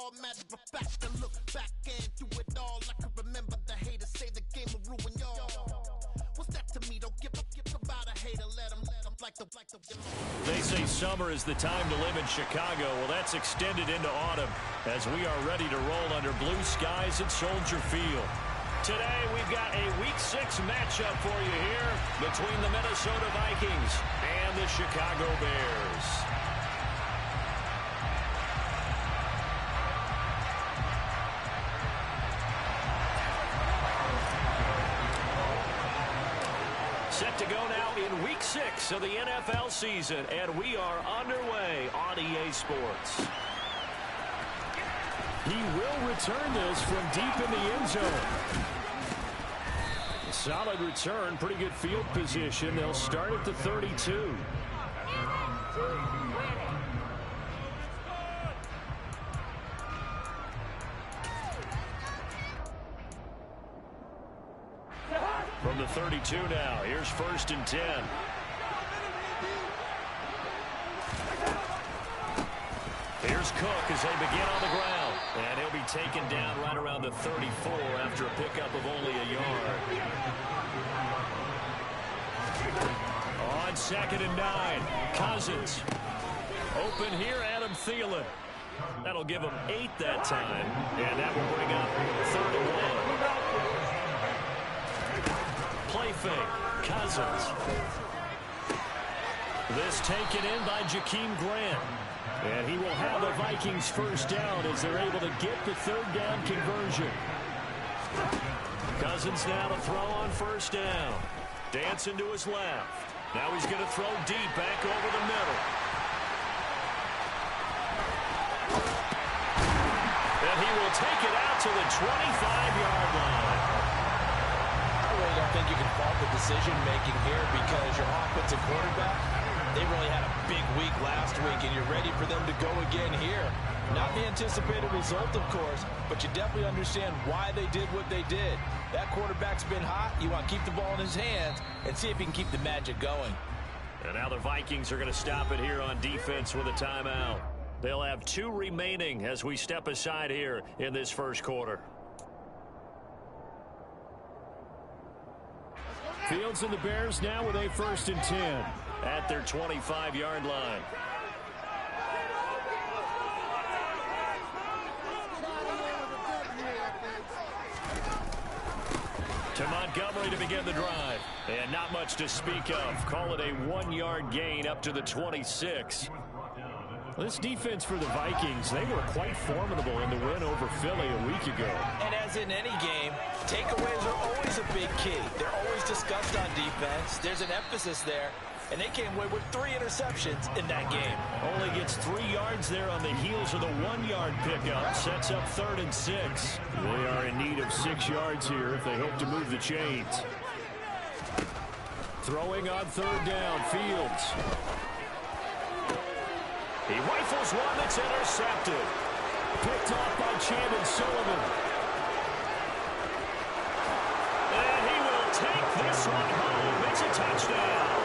all. Matter of fact, I look back and do it all. I can remember the haters say the game will ruin y'all. What's that to me? Don't give about a hater. Let them like the. They say summer is the time to live in Chicago. Well, that's extended into autumn as we are ready to roll under blue skies at Soldier Field. Today, we've got a Week 6 matchup for you here between the Minnesota Vikings and the Chicago Bears. Set to go now in Week 6 of the NFL season, and we are underway on EA Sports. He will return this from deep in the end zone. Solid return, pretty good field position. They'll start at the 32. From the 32 now, here's 1st and 10. Here's Cook as they begin on the ground. And he'll be taken down right around the 34 after a pickup of only a yard. On 2nd and 9, Cousins. Open here, Adam Thielen. That'll give him 8 that time. And that will bring up 3rd and 1. Play fake, Cousins. This taken in by Jakeem Grant. And he will have the Vikings first down as they're able to get the 3rd down conversion. Cousins now to throw on 1st down. Dancing to his left. Now he's going to throw deep back over the middle. And he will take it out to the 25-yard line. I really don't think you can fault the decision-making here because your offensive quarterback, they really had a big week last week, and you're ready for them to go again here. Not the anticipated result, of course, but you definitely understand why they did what they did. That quarterback's been hot. You want to keep the ball in his hands and see if he can keep the magic going. And now the Vikings are going to stop it here on defense with a timeout. They'll have 2 remaining as we step aside here in this first quarter. Fields and the Bears now with a 1st and 10 at their 25-yard line. To Montgomery to begin the drive. And not much to speak of. Call it a 1-yard gain up to the 26. This defense for the Vikings, they were quite formidable in the win over Philly a week ago. And as in any game, takeaways are always a big key. They're always discussed on defense. There's an emphasis there. And they came away with 3 interceptions in that game. Only gets 3 yards there on the heels of the 1-yard pickup. Sets up 3rd and 6. They are in need of 6 yards here if they hope to move the chains. Throwing on 3rd down, Fields. He rifles one that's intercepted. Picked off by Chandon Sullivan. And he will take this one home. It's a touchdown.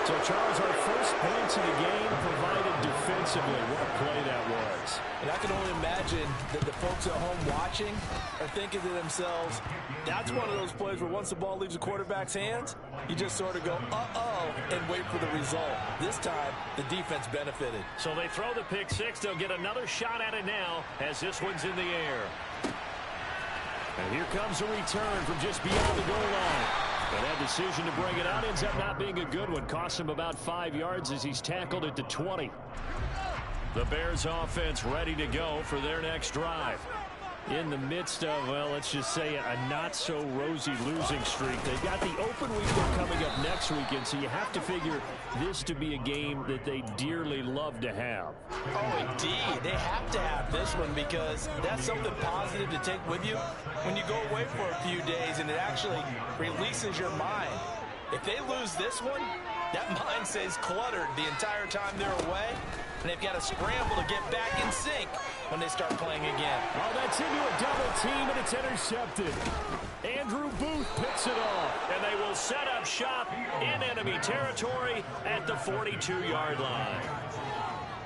So, Charles, our first points of the game provided defensively. What a play that was. And I can only imagine that the folks at home watching are thinking to themselves, that's one of those plays where once the ball leaves the quarterback's hands, you just sort of go, uh-oh, and wait for the result. This time, the defense benefited. So they throw the pick 6. They'll get another shot at it now as this one's in the air. And here comes a return from just beyond the goal line. And that decision to bring it out ends up not being a good one. Costs him about 5 yards as he's tackled at the 20. The Bears offense ready to go for their next drive. In the midst of, well, let's just say a not-so-rosy losing streak. They've got the open weekend coming up next weekend, so you have to figure this to be a game that they dearly love to have. Oh, indeed. They have to have this one because that's something positive to take with you when you go away for a few days, and it actually releases your mind. If they lose this one, that mind stays cluttered the entire time they're away, and they've got to scramble to get back in sync when they start playing again. Oh, that's into a double team, and it's intercepted. Andrew Booth picks it off. And they will set up shop in enemy territory at the 42-yard line.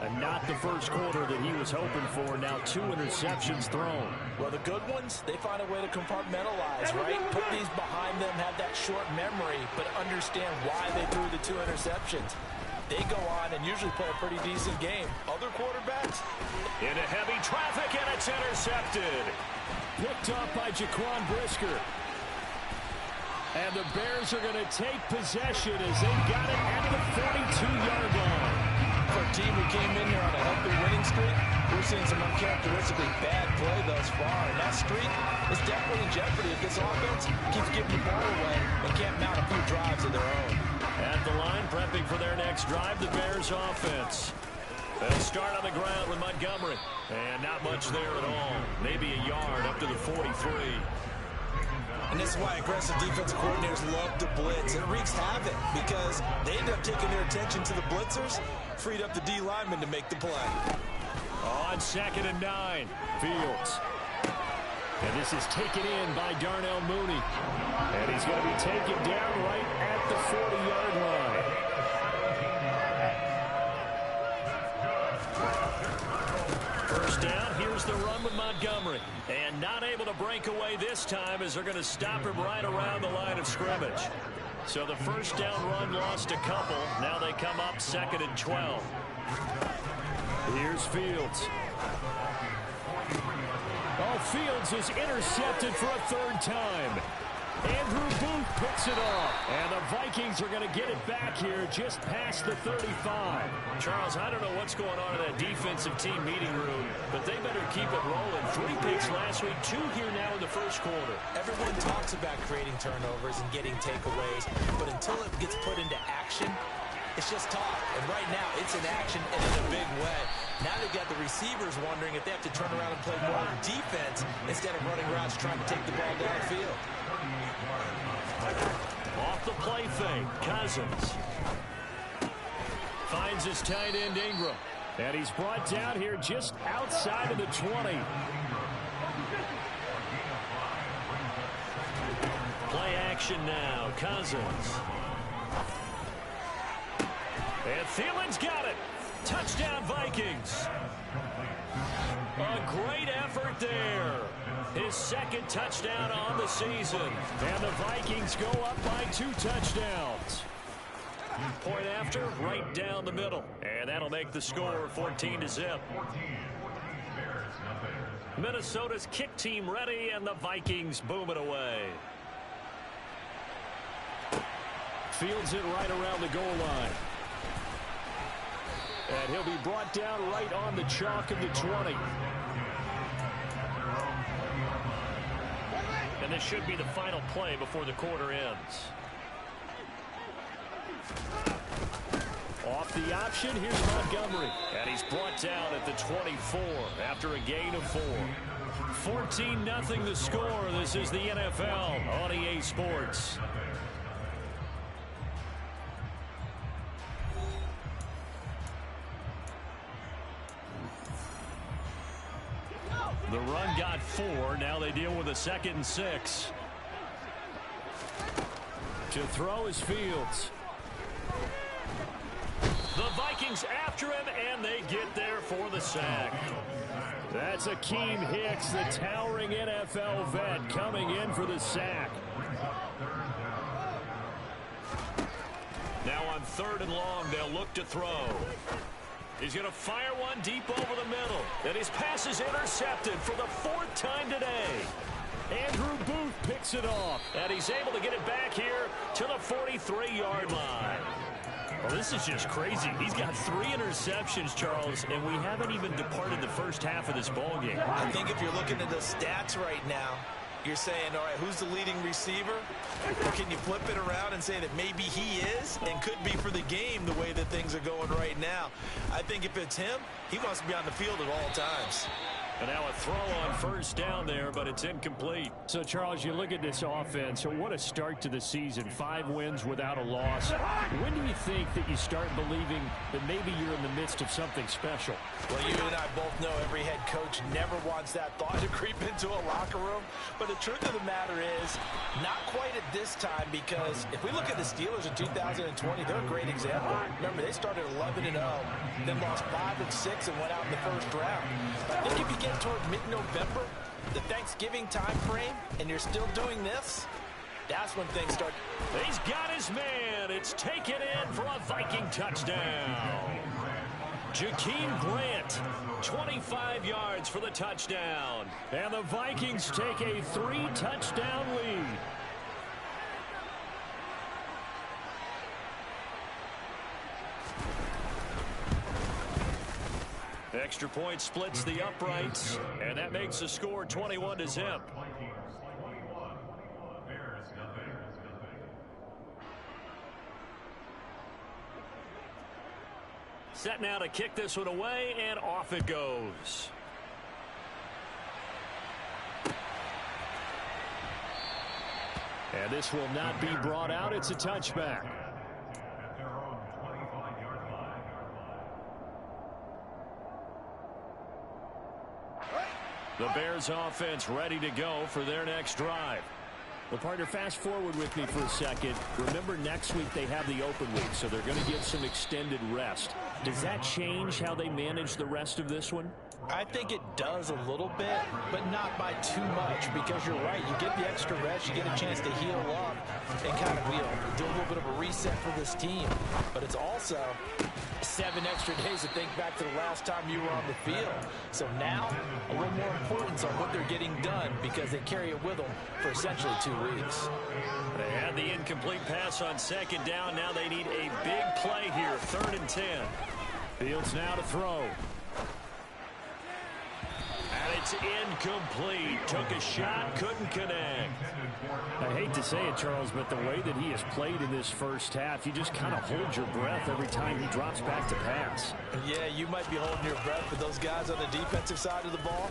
And not the first quarter that he was hoping for. Now 2 interceptions thrown. Well, the good ones, they find a way to compartmentalize, right? Put these behind them, have that short memory, but understand why they threw the 2 interceptions. They go on and usually play a pretty decent game. Other quarterbacks? Into heavy traffic, and it's intercepted. Picked off by Jaquan Brisker. And the Bears are going to take possession as they've got it at the 42-yard line. For a team who came in here on a healthy winning streak, we're seeing some uncharacteristically bad play thus far. And that streak is definitely in jeopardy if this offense keeps giving the ball away and can't mount a few drives of their own. At the line, prepping for their next drive, the Bears offense. They'll start on the ground with Montgomery. And not much there at all. Maybe a yard up to the 43. And this is why aggressive defensive coordinators love to blitz. It wreaks havoc because they end up taking their attention to the blitzers, freed up the D lineman to make the play. On 2nd and 9, Fields. And this is taken in by Darnell Mooney. And he's going to be taken down right at the 40-yard line. First down, here's the run with Montgomery. And not able to break away this time as they're going to stop him right around the line of scrimmage. So the first down run lost a couple. Now they come up 2nd and 12. Here's Fields. Oh, Fields is intercepted for a 3rd time. Andrew Booth picks it off. And the Vikings are going to get it back here just past the 35. Charles, I don't know what's going on in that defensive team meeting room, but they better keep it rolling. 3 picks last week, 2 here now in the first quarter. Everyone talks about creating turnovers and getting takeaways, but until it gets put into action, it's just talk. And right now, it's in action and in a big way. Now they've got the receivers wondering if they have to turn around and play more defense instead of running routes trying to take the ball downfield. Off the play fake, Cousins. Finds his tight end Ingram. And he's brought down here just outside of the 20. Play action now, Cousins. And Thielen's got it. Touchdown, Vikings. A great effort there. His 2nd touchdown on the season. And the Vikings go up by 2 touchdowns. Point after, right down the middle. And that'll make the score 14-0. Minnesota's kick team ready, and the Vikings boom it away. Fields it right around the goal line. And he'll be brought down right on the chalk of the 20. And this should be the final play before the quarter ends. Off the option, here's Montgomery. And he's brought down at the 24 after a gain of 4. 14-0 the score. This is the NFL on EA Sports. The run got 4. Now they deal with a 2nd and 6. To throw is Fields. The Vikings after him, and they get there for the sack. That's Akeem Hicks, the towering NFL vet, coming in for the sack. Now on 3rd and long, they'll look to throw. He's going to fire one deep over the middle. And his pass is intercepted for the 4th time today. Andrew Booth picks it off. And he's able to get it back here to the 43-yard line. Well, this is just crazy. He's got 3 interceptions, Charles, and we haven't even departed the first half of this ballgame. I think if you're looking at the stats right now, you're saying, all right, who's the leading receiver? Or can you flip it around and say that maybe he is and could be for the game the way that things are going right now? I think if it's him, he wants to be on the field at all times. And now a throw on first down there, but it's incomplete. So, Charles, you look at this offense. So what a start to the season. 5 wins without a loss. When do you think that you start believing that maybe you're in the midst of something special? Well, you and I both know every head coach never wants that thought to creep into a locker room. But the truth of the matter is, not quite at this time, because if we look at the Steelers in 2020, they're a great example. Remember, they started 11-0, then lost 5 of 6 and went out in the first round. I think if you get toward mid-November, the Thanksgiving time frame, and you're still doing this, that's when things start. He's got his man. It's taken in for a Viking touchdown. Jakeem Grant, 25 yards for the touchdown. And the Vikings take a 3-touchdown lead. Extra point splits the uprights, and that makes the score 21-0. Set now to kick this one away, and off it goes. And this will not be brought out. It's a touchback. The Bears offense ready to go for their next drive. Well, partner, fast forward with me for a second. Remember, next week they have the open week, so they're going to get some extended rest. Does that change how they manage the rest of this one? I think it does a little bit, but not by too much, because you're right. You get the extra rest, you get a chance to heal up and kind of do a little bit of a reset for this team. But it's also 7 extra days to think back to the last time you were on the field. So now, a little more importance on what they're getting done, because they carry it with them for essentially 2 weeks. They had the incomplete pass on second down. Now they need a big play here, 3rd and 10. Fields now to throw. And it's incomplete. Took a shot, couldn't connect. I hate to say it, Charles, but the way that he has played in this first half, you just kind of hold your breath every time he drops back to pass. Yeah, you might be holding your breath, but those guys on the defensive side of the ball,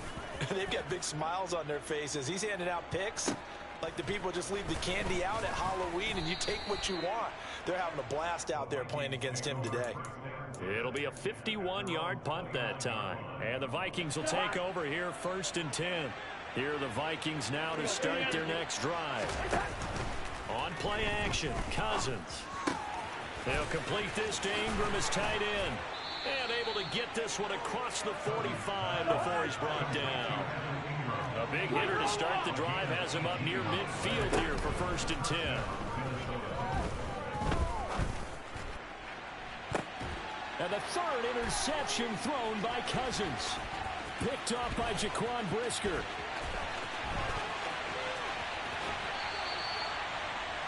they've got big smiles on their faces. He's handing out picks like the people just leave the candy out at Halloween and you take what you want. They're having a blast out there playing against him today. It'll be a 51-yard punt that time. And the Vikings will take over here, 1st and 10. Here are the Vikings now to start their next drive. On play action, Cousins. They'll complete this to Ingram as tight end. And able to get this one across the 45 before he's brought down. A big hitter to start the drive has him up near midfield here for 1st and 10. And the 3rd interception thrown by Cousins. Picked off by Jaquan Brisker.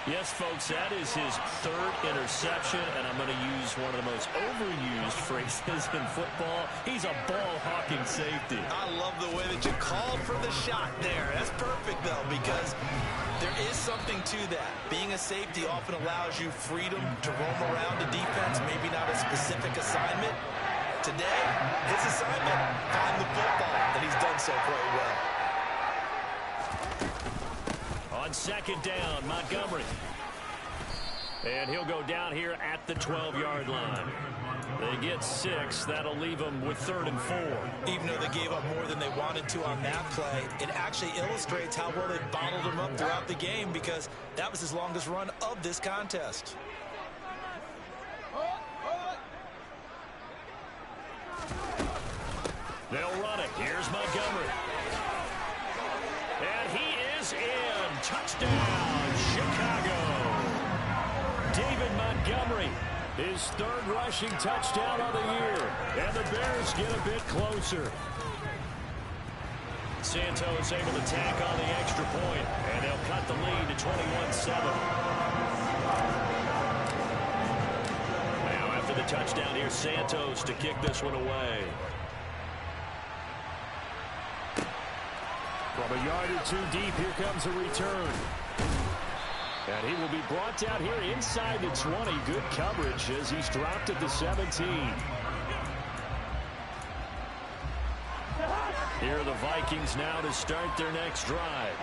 Yes, folks, that is his 3rd interception, and I'm going to use one of the most overused phrases in football. He's a ball-hawking safety. I love the way that you called for the shot there. That's perfect, though, because there is something to that. Being a safety often allows you freedom to roam around the defense, maybe not a specific assignment. Today, his assignment, find the football, and he's done so quite well. On 2nd down, Montgomery. And he'll go down here at the 12-yard line. They get 6. That'll leave them with 3rd and 4. Even though they gave up more than they wanted to on that play, it actually illustrates how well they bottled him up throughout the game, because that was his longest run of this contest. They'll run it. Here's Montgomery. And he is in. Touchdown, Chicago. David Montgomery, his 3rd rushing touchdown of the year. And the Bears get a bit closer. Santos able to tack on the extra point, and they'll cut the lead to 21-7. Now after the touchdown, here's Santos to kick this one away. From a yard or 2 deep, here comes a return. And he will be brought down here inside the 20. Good coverage as he's dropped at the 17. Here are the Vikings now to start their next drive.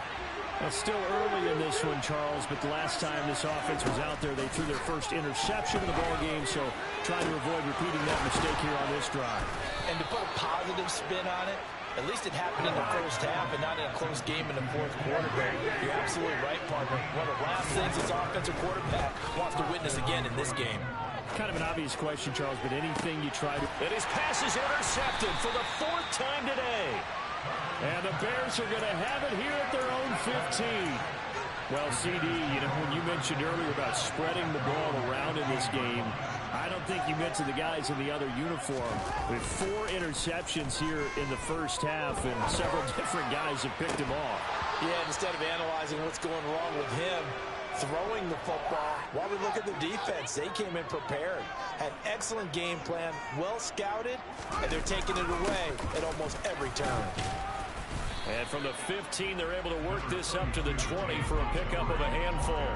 Well, still early in this one, Charles, but the last time this offense was out there, they threw their first interception of the ball game, so trying to avoid repeating that mistake here on this drive. And to put a positive spin on it, at least it happened in the first half and not in a close game in the fourth quarter. You're absolutely right, partner. One of the last things this offensive quarterback wants to witness again in this game. Kind of an obvious question, Charles, but anything you try to... And his pass is intercepted for the 4th time today. And the Bears are going to have it here at their own 15. Well, CD, you know, when you mentioned earlier about spreading the ball around in this game, I don't think you mentioned the guys in the other uniform. With 4 interceptions here in the first half, and several different guys have picked him off. Yeah, instead of analyzing what's going wrong with him, throwing the football, while we look at the defense, they came in prepared, had excellent game plan, well scouted, and they're taking it away at almost every turn. And from the 15, they're able to work this up to the 20 for a pickup of a handful.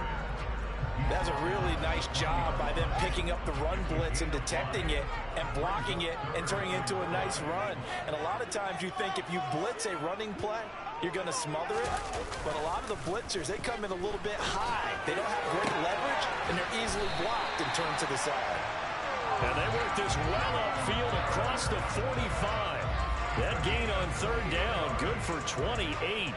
That's a really nice job by them picking up the run blitz and detecting it and blocking it and turning it into a nice run. And a lot of times you think if you blitz a running play, you're going to smother it. But a lot of the blitzers, they come in a little bit high. They don't have great leverage, and they're easily blocked and turned to the side. And they work this well upfield across the 45. That gain on 3rd down, good for 28.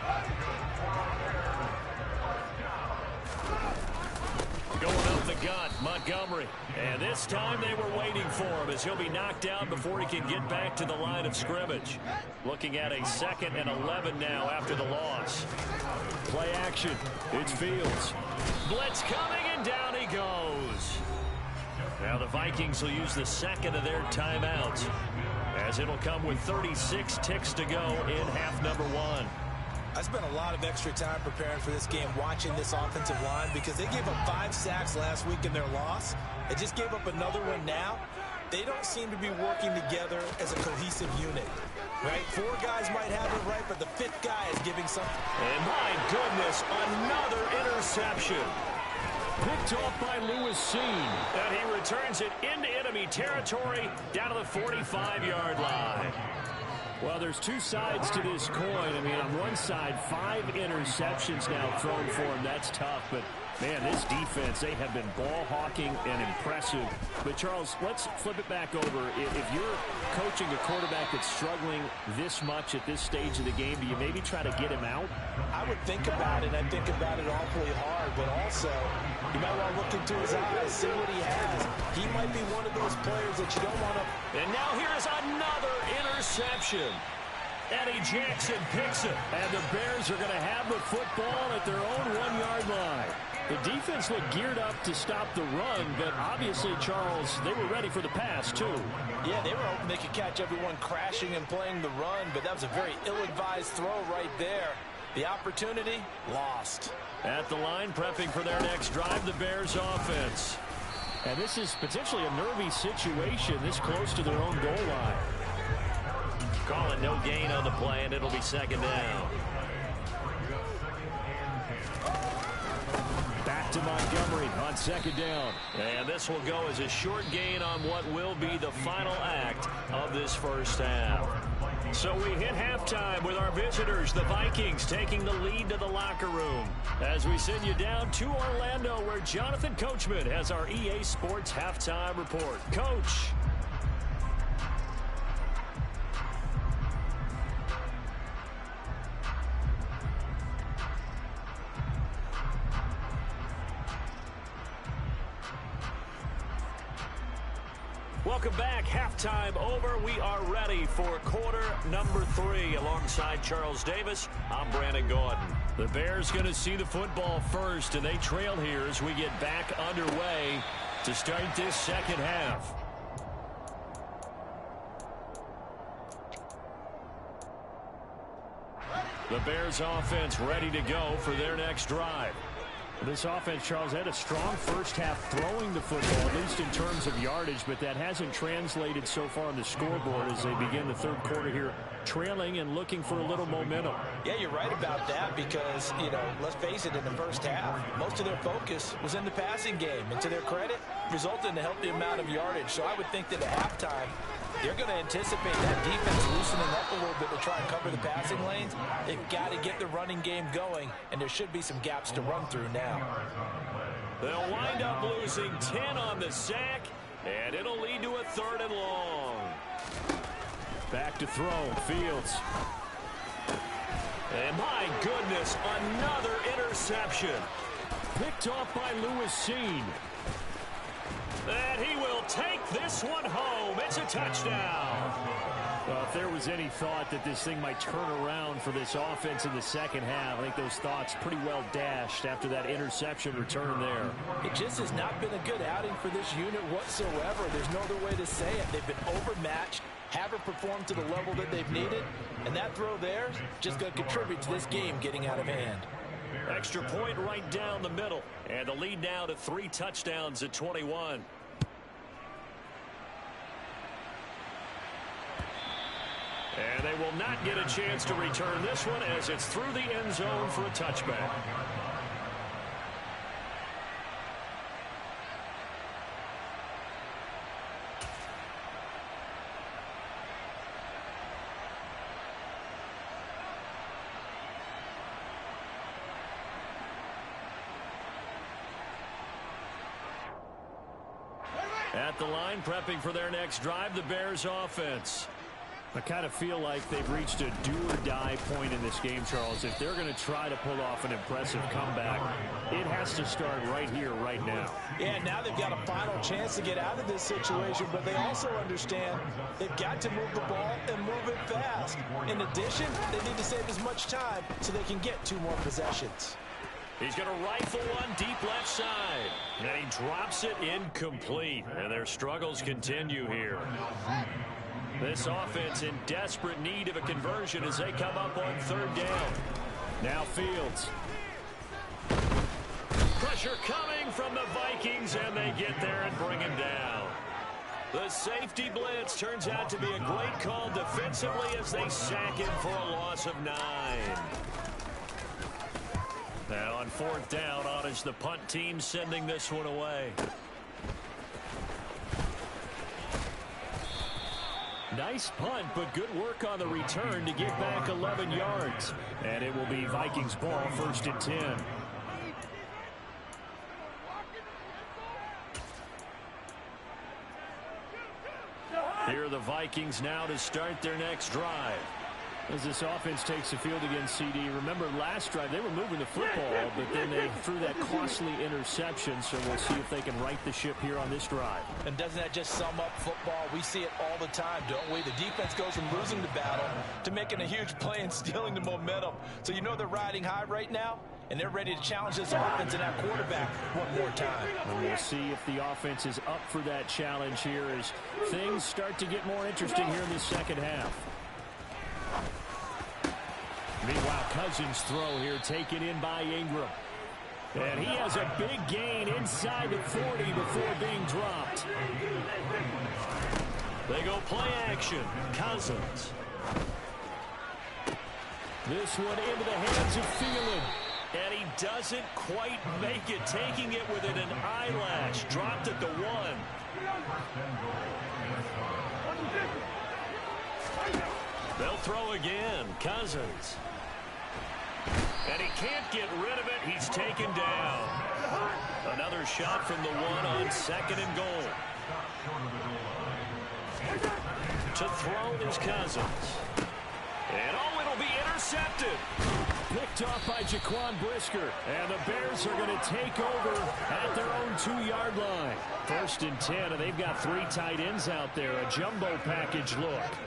Going up the gut, Montgomery. And this time they were waiting for him as he'll be knocked down before he can get back to the line of scrimmage. Looking at a 2nd and 11 now after the loss. Play action. It's Fields. Blitz coming, and down he goes. Now the Vikings will use the 2nd of their timeouts, as it'll come with 36 ticks to go in half number 1. I spent a lot of extra time preparing for this game, watching this offensive line, because they gave up 5 sacks last week in their loss. They just gave up another one now. They don't seem to be working together as a cohesive unit, right? 4 guys might have it right, but the 5th guy is giving something. And my goodness, another interception. Picked off by Lewis Seen. And he returns it into enemy territory down to the 45-yard line. Well, there's 2 sides to this coin. I mean, on one side, 5 interceptions now thrown for him. That's tough, but man, this defense, they have been ball hawking and impressive. But Charles, let's flip it back over. If you're coaching a quarterback that's struggling this much at this stage of the game, do you maybe try to get him out? I would think about it. I think about it awfully hard, but also you might want to look into his eyes, see what he has. He might be one of those players that you don't want to. And now here's another interception. Eddie Jackson picks it. And the Bears are going to have the football at their own 1-yard line. The defense looked geared up to stop the run, but obviously, Charles, they were ready for the pass, too. Yeah, they were hoping they could catch everyone crashing and playing the run, but that was a very ill-advised throw right there. The opportunity, lost. At the line, prepping for their next drive, the Bears offense. And this is potentially a nervy situation this close to their own goal line. Calling no gain on the play, and it'll be 2nd down. Back to Montgomery on 2nd down. And this will go as a short gain on what will be the final act of this first half. So we hit halftime with our visitors, the Vikings, taking the lead to the locker room. As we send you down to Orlando, where Jonathan Coachman has our EA Sports halftime report. Coach. Welcome back. Halftime over. We are ready for quarter number 3. Alongside Charles Davis, I'm Brandon Gordon. The Bears going to see the football first, and they trail here as we get back underway to start this 2nd half. The Bears offense ready to go for their next drive. This offense, Charles, had a strong first half throwing the football, at least in terms of yardage, but that hasn't translated so far on the scoreboard as they begin the 3rd quarter here, trailing and looking for a little momentum. Yeah, you're right about that because, you know, let's face it, in the first half, most of their focus was in the passing game. And to their credit, resulted in a healthy amount of yardage. So I would think that at halftime, They're going to anticipate that defense loosening up a little bit to try and cover the passing lanes. They've got to get the running game going, and there should be some gaps to run through now. They'll wind up losing 10 on the sack, and it'll lead to a 3rd and long. Back to throw, Fields. And my goodness, another interception. Picked off by Lewis Seen. And he will take this one home. It's a touchdown. Well, if there was any thought that this thing might turn around for this offense in the second half, I think those thoughts pretty well dashed after that interception return there. It just has not been a good outing for this unit whatsoever. There's no other way to say it. They've been overmatched, haven't performed to the level that they've needed, and that throw there is just going to contribute to this game getting out of hand. Extra point right down the middle, and the lead now to 3 touchdowns at 21. And they will not get a chance to return this one as it's through the end zone for a touchback. At the line, prepping for their next drive, the Bears offense. I kind of feel like they've reached a do-or-die point in this game, Charles. If they're going to try to pull off an impressive comeback, it has to start right here, right now. Yeah, now they've got a final chance to get out of this situation, but they also understand they've got to move the ball and move it fast. In addition, they need to save as much time so they can get 2 more possessions. He's going to rifle one deep left side. And he drops it incomplete. And their struggles continue here. This offense in desperate need of a conversion as they come up on 3rd down. Now Fields. Pressure coming from the Vikings, and they get there and bring him down. The safety blitz turns out to be a great call defensively as they sack him for a loss of 9. Now on 4th down, on is the punt team sending this one away. Nice punt, but good work on the return to get back 11 yards. And it will be Vikings ball, 1st and 10. Here are the Vikings now to start their next drive. As this offense takes the field against CD, remember last drive they were moving the football, but then they threw that costly interception, so we'll see if they can right the ship here on this drive. And doesn't that just sum up football? We see it all the time, don't we? The defense goes from losing the battle to making a huge play and stealing the momentum. So you know they're riding high right now, and they're ready to challenge this offense and that quarterback one more time. And we'll see if the offense is up for that challenge here as things start to get more interesting here in the second half. Meanwhile, Cousins' throw here taken in by Ingram. And he has a big gain inside the 40 before being dropped. They go play action. Cousins. This one into the hands of Thielen. And he doesn't quite make it, taking it within an eyelash. Dropped at the 1. They'll throw again. Cousins. And he can't get rid of it. He's taken down. Another shot from the 1 on 2nd and goal. To throw is Cousins. And it'll be intercepted. Picked off by Jaquan Brisker. And the Bears are going to take over at their own 2-yard line. 1st and 10, and they've got 3 tight ends out there. A jumbo package look.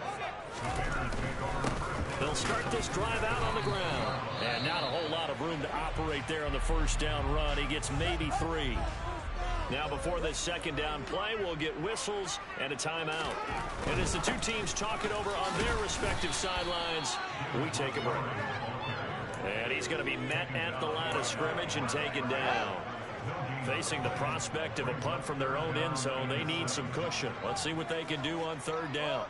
They'll start this drive out on the ground. And not a whole lot of room to operate there on the 1st down run. He gets maybe 3. Now before this 2nd down play, we'll get whistles and a timeout. And as the 2 teams talk it over on their respective sidelines, we take a break. And he's going to be met at the line of scrimmage and taken down. Facing the prospect of a punt from their own end zone, they need some cushion. Let's see what they can do on 3rd down.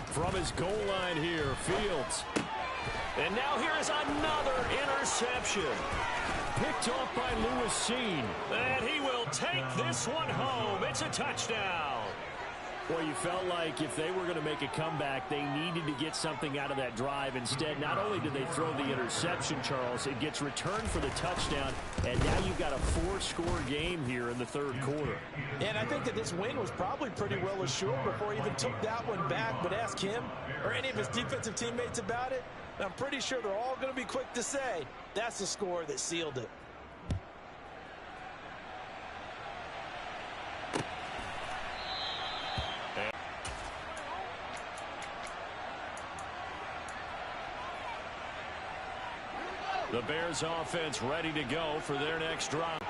From his goal line here, Fields. And now here is another interception. Picked off by Lewis Seen. And he will take this one home. It's a touchdown. Well, you felt like if they were going to make a comeback, they needed to get something out of that drive. Instead, not only did they throw the interception, Charles, it gets returned for the touchdown, and now you've got a 4-score game here in the third quarter. And I think that this win was probably pretty well assured before he even took that one back, but ask him or any of his defensive teammates about it, and I'm pretty sure they're all going to be quick to say that's the score that sealed it. The Bears offense ready to go for their next drive.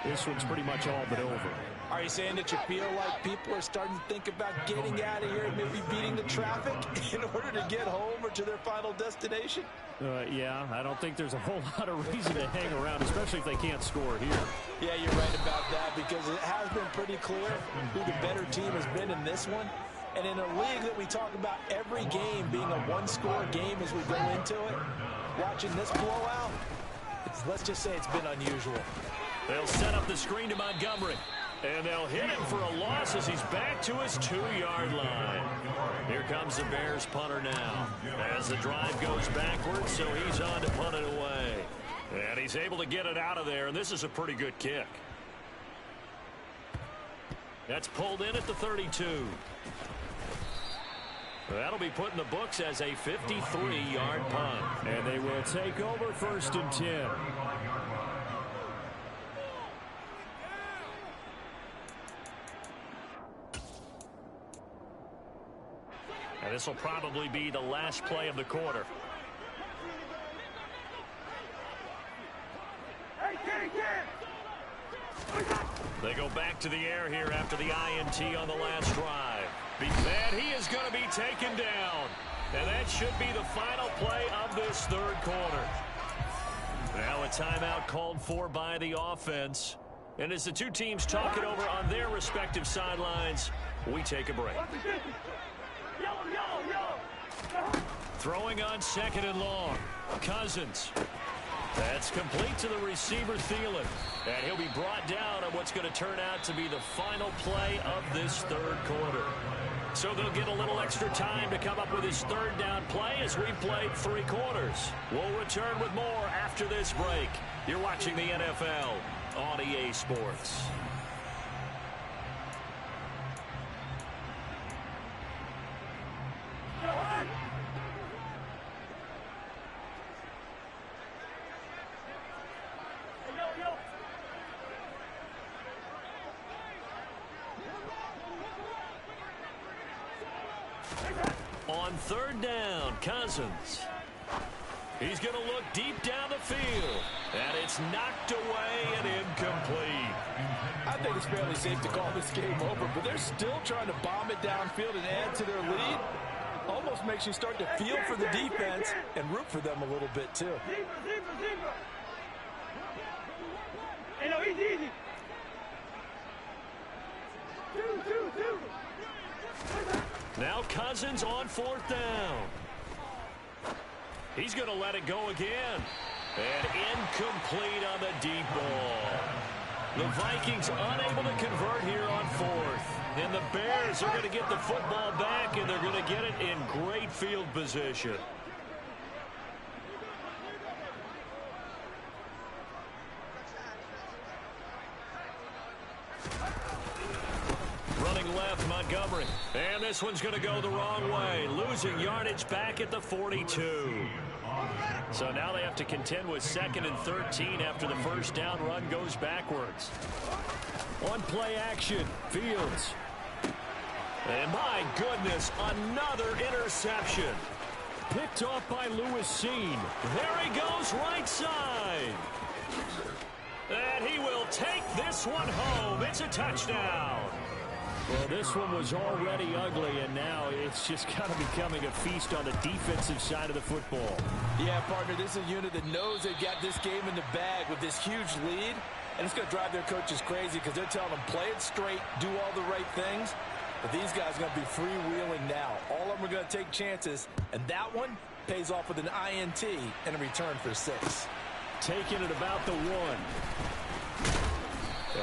This one's pretty much all but over. Are you saying that you feel like people are starting to think about getting out of here and maybe beating the traffic in order to get home or to their final destination? Yeah, I don't think there's a whole lot of reason to hang around, especially if they can't score here. Yeah, you're right about that because it has been pretty clear who the better team has been in this one. And in a league that we talk about every game being a one-score game as we go into it, watching this blowout, let's just say it's been unusual. They'll set up the screen to Montgomery. And they'll hit him for a loss as he's back to his 2-yard line. Here comes the Bears punter now. As the drive goes backwards, so he's on to punt it away. And he's able to get it out of there, and this is a pretty good kick. That's pulled in at the 32. That'll be put in the books as a 53-yard punt. And they will take over 1st and 10. And this will probably be the last play of the quarter. They go back to the air here after the INT on the last drive. And he is going to be taken down. And that should be the final play of this third quarter. Now a timeout called for by the offense. And as the two teams talk it over on their respective sidelines, we take a break. Throwing on 2nd and long. Cousins. That's complete to the receiver, Thielen. And he'll be brought down on what's going to turn out to be the final play of this third quarter. So they'll get a little extra time to come up with his third down play as we've played 3 quarters. We'll return with more after this break. You're watching the NFL on EA Sports. On 3rd down, Cousins. He's going to look deep down the field. And it's knocked away and incomplete. I think it's fairly safe to call this game over, but they're still trying to bomb it downfield and add to their lead. Almost makes you start to feel for the defense and root for them a little bit, too. Hey, no, he's easy. Two. Now Cousins on 4th down. He's going to let it go again. And incomplete on the deep ball. The Vikings unable to convert here on 4th. And the Bears are going to get the football back, and they're going to get it in great field position. Running left, Montgomery. And this one's going to go the wrong way. Losing yardage back at the 42. So now they have to contend with 2nd and 13 after the first down run goes backwards. On play action, Fields. And my goodness, another interception. Picked off by Lewis Seen. There he goes right side. And he will take this one home. It's a touchdown. Well, this one was already ugly, and now it's just kind of becoming a feast on the defensive side of the football. Yeah, partner, this is a unit that knows they've got this game in the bag with this huge lead, and it's going to drive their coaches crazy because they're telling them, play it straight, do all the right things. But these guys are going to be freewheeling now. All of them are going to take chances, and that one pays off with an INT and a return for 6. Taking it about the 1.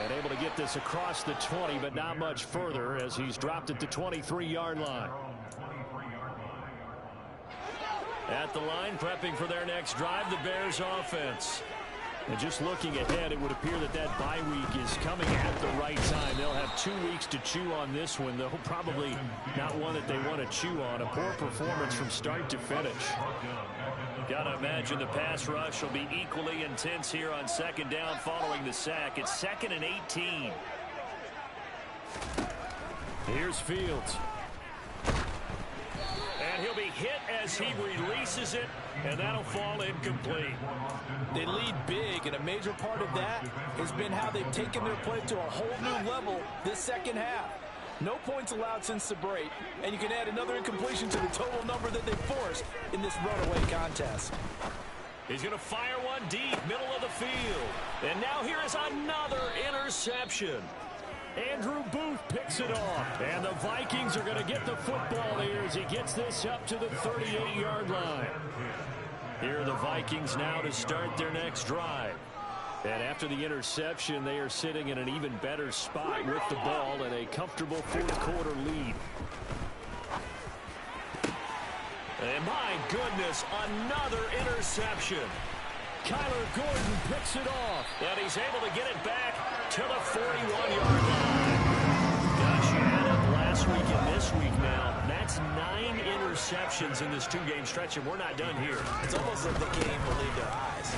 And able to get this across the 20, but not much further as he's dropped at the 23-yard line. At the line, prepping for their next drive, the Bears offense. And just looking ahead, it would appear that that bye week is coming at the right time. They'll have 2 weeks to chew on this one, though probably not one that they want to chew on. A poor performance from start to finish. Got to imagine the pass rush will be equally intense here on second down following the sack. It's 2nd and 18. Here's Fields. And he'll be hit as he releases it, and that'll fall incomplete. They lead big, and a major part of that has been how they've taken their play to a whole new level this second half. No points allowed since the break, and you can add another incompletion to the total number that they forced in this runaway contest. He's going to fire one deep, middle of the field. And now here is another interception. Andrew Booth picks it off, and the Vikings are going to get the football here as he gets this up to the 38-yard line. Here are the Vikings now to start their next drive. And after the interception, they are sitting in an even better spot with the ball and a comfortable fourth-quarter lead. And my goodness, another interception. Kyler Gordon picks it off. And he's able to get it back to the 41-yard line. Gosh, you add up last week and this week now. That's 9 interceptions in this 2-game stretch, and we're not done here. It's almost like they can't believe their eyes.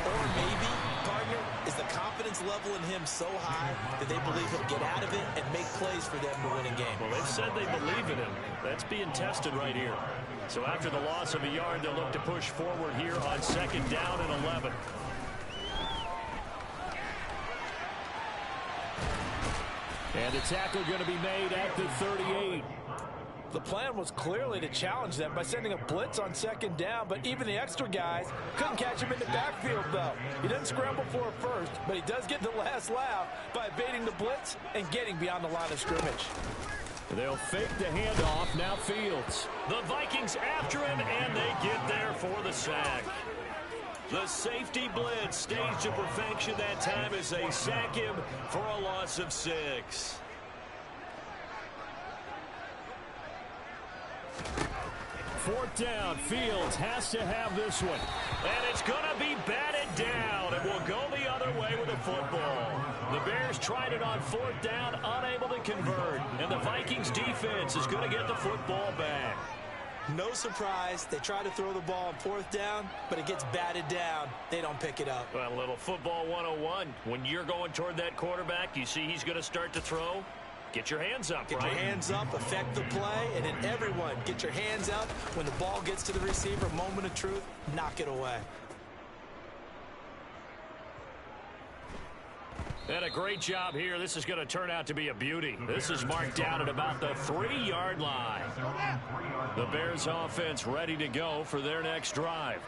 Or maybe, partner, is the confidence level in him so high that they believe he'll get out of it and make plays for them to win a game. Well, they've said they believe in him. That's being tested right here. So after the loss of a yard, they'll look to push forward here on 2nd down and 11. And the tackle going to be made at the 38. The plan was clearly to challenge them by sending a blitz on 2nd down, but even the extra guys couldn't catch him in the backfield, though. He doesn't scramble for a first, but he does get the last laugh by evading the blitz and getting beyond the line of scrimmage. They'll fake the handoff. Now Fields. The Vikings after him, and they get there for the sack. The safety blitz staged to perfection that time as they sack him for a loss of 6. Fourth down. Fields has to have this one. And it's going to be batted down. It will go the other way with the football. The Bears tried it on 4th down, unable to convert. And the Vikings defense is going to get the football back. No surprise. They try to throw the ball on 4th down, but it gets batted down. They don't pick it up. Well, a little football 101. When you're going toward that quarterback, you see he's going to start to throw. Get your hands up, Get your hands up, affect the play, and then everyone get your hands up. When the ball gets to the receiver, moment of truth, knock it away. And a great job here. This is going to turn out to be a beauty. This is marked down at about the 3-yard line. The Bears offense ready to go for their next drive.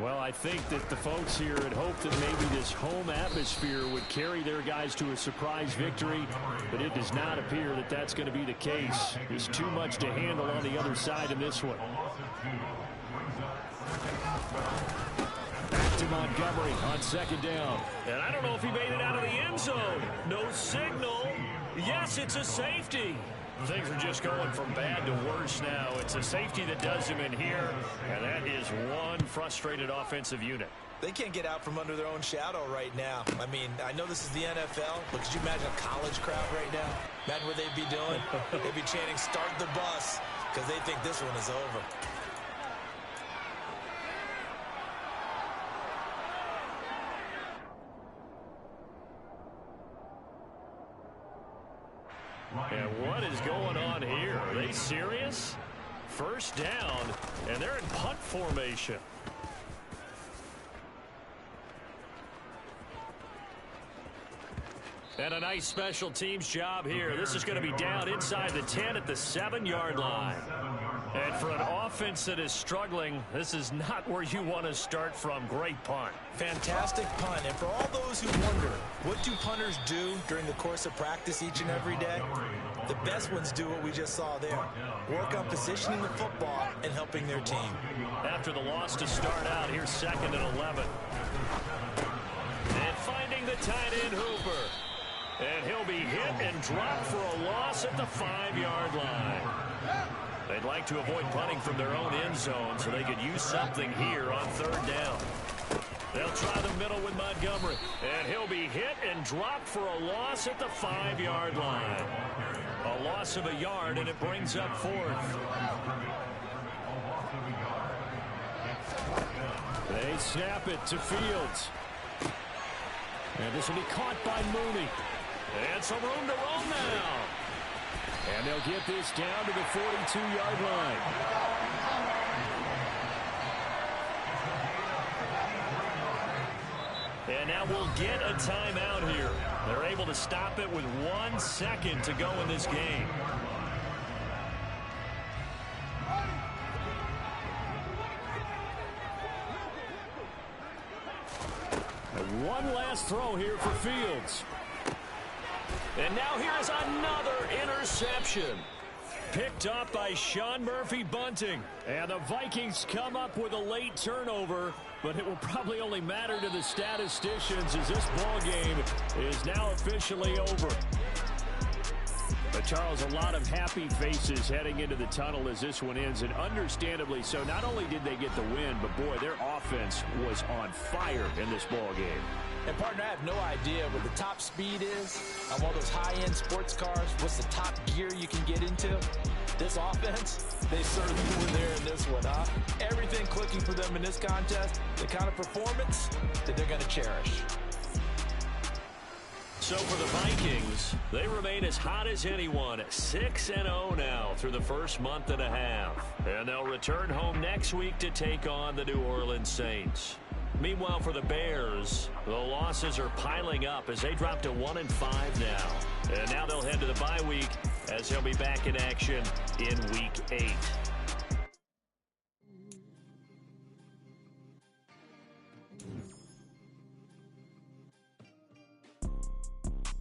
Well, I think that the folks here had hoped that maybe this home atmosphere would carry their guys to a surprise victory, but it does not appear that that's going to be the case. There's too much to handle on the other side in this one. Back to Montgomery on 2nd down. And I don't know if he made it out of the end zone. No signal. Yes, it's a safety. Things are just going from bad to worse now. It's a safety that does him in here, and that is one frustrated offensive unit. They can't get out from under their own shadow right now. I mean, I know this is the NFL, but could you imagine a college crowd right now? Imagine what they'd be doing. They'd be chanting, "Start the bus," because they think this one is over. And what is going on here? Are they serious? First down, and they're in punt formation. And a nice special teams job here. This is going to be down inside the 10 at the 7-yard line. And for an offense that is struggling, this is not where you want to start from. Great punt. Fantastic punt. And for all those who wonder, what do punters do during the course of practice each and every day? The best ones do what we just saw there. Work on positioning the football and helping their team. After the loss to start out, here's 2nd and 11. And finding the tight end Hooper. And he'll be hit and dropped for a loss at the 5-yard line. They'd like to avoid punting from their own end zone so they could use something here on 3rd down. They'll try the middle with Montgomery. And he'll be hit and dropped for a loss at the 5-yard line. A loss of a yard, and it brings up 4th. They snap it to Fields. And this will be caught by Mooney. And some room to roam now. And they'll get this down to the 42-yard line. And now we'll get a timeout here. They're able to stop it with 1 second to go in this game. And one last throw here for Fields. And now here's another interception. Picked up by Sean Murphy-Bunting. And the Vikings come up with a late turnover, but it will probably only matter to the statisticians as this ball game is now officially over. But Charles, a lot of happy faces heading into the tunnel as this one ends, and understandably so. Not only did they get the win, but boy, their offense was on fire in this ball game. And, partner, I have no idea what the top speed is of all those high-end sports cars. What's the top gear you can get into? This offense, they certainly were there in this one, huh? Everything clicking for them in this contest, the kind of performance that they're going to cherish. So for the Vikings, they remain as hot as anyone, 6-0 now through the first month and a half. And they'll return home next week to take on the New Orleans Saints. Meanwhile, for the Bears, the losses are piling up as they drop to 1-5 now. And now they'll head to the bye week as they'll be back in action in Week 8.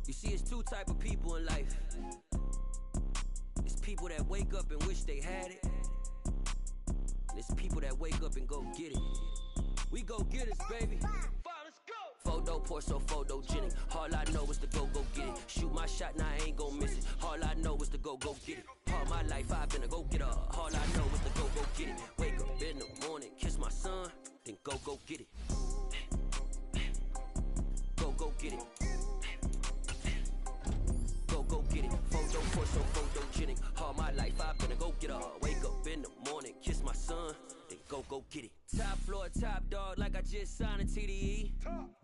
You see, it's two type of people in life. It's people that wake up and wish they had it. And it's people that wake up and go get it. We go get it, baby. Let's go. Photo poor, so photogenic. All I know is to go get it. Shoot my shot, now I ain't gon' miss it. All I know is to go get it. All my life I've been a go getter. All I know is to go get it. Wake up in the morning, kiss my son, then go get it. Go get it. Go get it. Photo poor, so photogenic. All my life I've been a go getter. Wake up in the morning, kiss my son, then go get it. Top floor, top dog, like I just signed a TDE.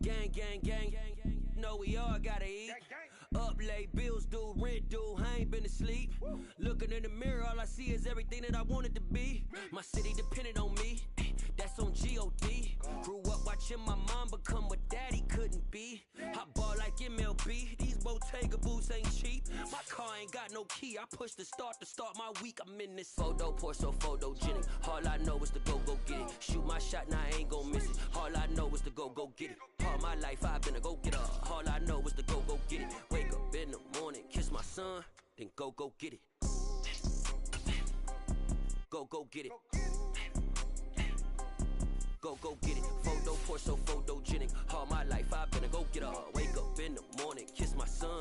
Gang, gang, gang, gang, gang. Know we all gotta eat. Up late, bills due, rent due, I ain't been asleep. Looking in the mirror, all I see is everything that I wanted to be. My city depended on me, that's on G.O.D. Grew up watching my mom become what daddy couldn't be. I ball like MLB, these Bottega boots ain't cheap. My car ain't got no key, I push the start to start my week. I'm in this photo poor, so photogenic. All I know is to go get it. Shoot my shot, now I ain't gon' miss it. All I know is to go get it. All my life I've been a go getter. All I know is to go get it. Wake up in the morning, kiss my son, then go get it. Go get it. Go get it. Photo poor, so photogenic. All my life I've been a go getter. Wake up in the morning, kiss my son,